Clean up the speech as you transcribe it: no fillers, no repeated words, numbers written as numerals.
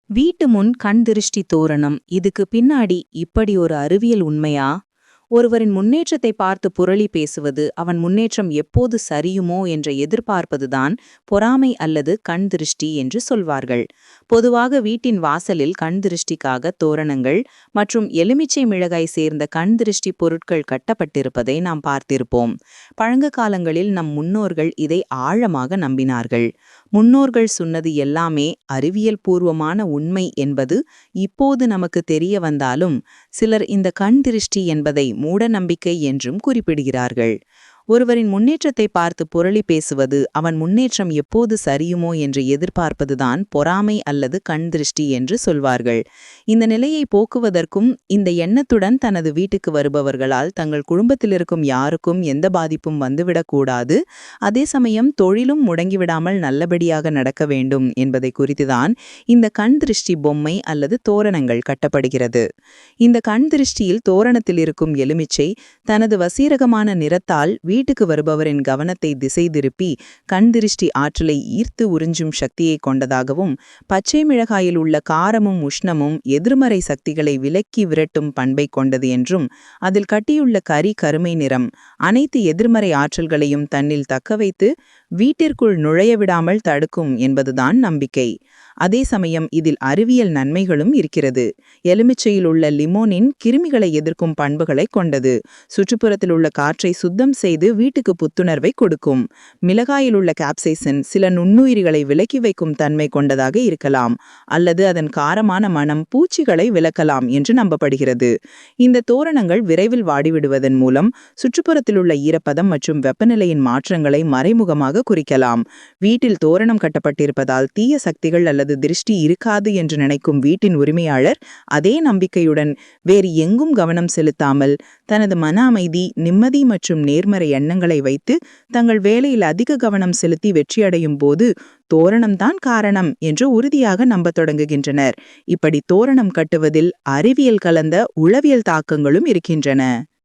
வீட்டு முன் கண் திருஷ்டி தோரணம் இதுக்கு பின்னாடி இப்படி ஒரு அறிவியல் உண்மையா? ஒருவரின் முன்னேற்றத்தை பார்த்து புரளி பேசுவது, அவன் முன்னேற்றம் எப்போது சரியுமோ என்ற எதிர்பார்ப்பதுதான் பொறாமை அல்லது கண் திருஷ்டி என்று சொல்வார்கள். பொதுவாக வீட்டின் வாசலில் கண் திருஷ்டிக்காக தோரணங்கள் மற்றும் எலுமிச்சை மிளகாய் சேர்ந்த கண் திருஷ்டி பொருட்கள் கட்டப்பட்டிருப்பதை நாம் பார்த்திருப்போம். பழங்க காலங்களில் நம் முன்னோர்கள் இதை ஆழமாக நம்பினார்கள். முன்னோர்கள் சொன்னது எல்லாமே அறிவியல் பூர்வமான உண்மை என்பது இப்போது நமக்கு தெரிய வந்தாலும், சிலர் இந்த கண் திருஷ்டி என்பதை மூட நம்பிக்கை என்றும் குறிப்பிடுகிறார்கள். ஒருவரின் முன்னேற்றத்தை பார்த்து புரளி பேசுவது, அவன் முன்னேற்றம் எப்போது சரியுமோ என்று எதிர்பார்ப்பதுதான் பொறாமை அல்லது கண் திருஷ்டி என்று சொல்வார்கள். இந்த நிலையை போக்குவதற்கும், இந்த எண்ணத்துடன் தனது வீட்டுக்கு வருபவர்களால் தங்கள் குடும்பத்தில் இருக்கும் யாருக்கும் எந்த பாதிப்பும் வந்துவிடக்கூடாது, அதே சமயம் தொழிலும் முடங்கிவிடாமல் நல்லபடியாக நடக்க வேண்டும் என்பதை குறித்துதான் இந்த கண் திருஷ்டி பொம்மை அல்லது தோரணங்கள் கட்டப்படுகிறது. இந்த கண் திருஷ்டியில் தோரணத்தில் இருக்கும் எலுமிச்சை தனது வசீரகமான நிறத்தால் வீட்டுக்கு வருபவரின் கவனத்தை திசை திருப்பி கண் திருஷ்டி ஆற்றலை ஈர்த்து உறிஞ்சும் சக்தியை கொண்டதாகவும், பச்சை மிளகாயில் உள்ள காரமும் உஷ்ணமும் எதிர்மறை சக்திகளை விலக்கி விரட்டும் பண்பை கொண்டது என்றும், அதில் கட்டியுள்ள கருமை நிறம் அனைத்து எதிர்மறை ஆற்றல்களையும் தன்னில் தக்கவைத்து வீட்டிற்குள் நுழையவிடாமல் தடுக்கும் என்பதுதான் நம்பிக்கை. அதே சமயம் இதில் அறிவியல் நன்மைகளும் இருக்கிறது. எலுமிச்சையில் உள்ள லிமோனின் கிருமிகளை எதிர்க்கும் பண்புகளை கொண்டது. சுற்றுப்புறத்தில் உள்ள காற்றை சுத்தம் செய்து வீட்டுக்கு புத்துணர்வை கொடுக்கும். மிளகாயில் உள்ள கேப்சைசின் சில நுண்ணுயிரிகளை விலக்கி வைக்கும் தன்மை கொண்டதாக இருக்கலாம், அல்லது அதன் காரமான மனம் பூச்சிகளை விலக்கலாம் என்று நம்பப்படுகிறது. இந்த தோரணங்கள் விரைவில் வாடிவிடுவதன் மூலம் சுற்றுப்புறத்தில் உள்ள ஈரப்பதம் மற்றும் வெப்பநிலையின் மாற்றங்களை மறைமுகமாக குறிக்கலாம். வீட்டில் தோரணம் கட்டப்பட்டிருப்பதால் தீய சக்திகள் அல்லது திருஷ்டி இருக்காது என்று நினைக்கும் வீட்டின் உரிமையாளர் அதே நம்பிக்கையுடன் வேறு எங்கும் கவனம் செலுத்தாமல் தனது மன அமைதி, நிம்மதி மற்றும் நேர்மறை எண்ணங்களை வைத்து தங்கள் வேலையில் அதிக கவனம் செலுத்தி வெற்றியடையும் போது தோரணம்தான் காரணம் என்று உறுதியாக நம்பத் தொடங்குகின்றனர். இப்படி தோரணம் கட்டுவதில் அறிவியல் கலந்த உளவியல் தாக்கங்களும் இருக்கின்றன.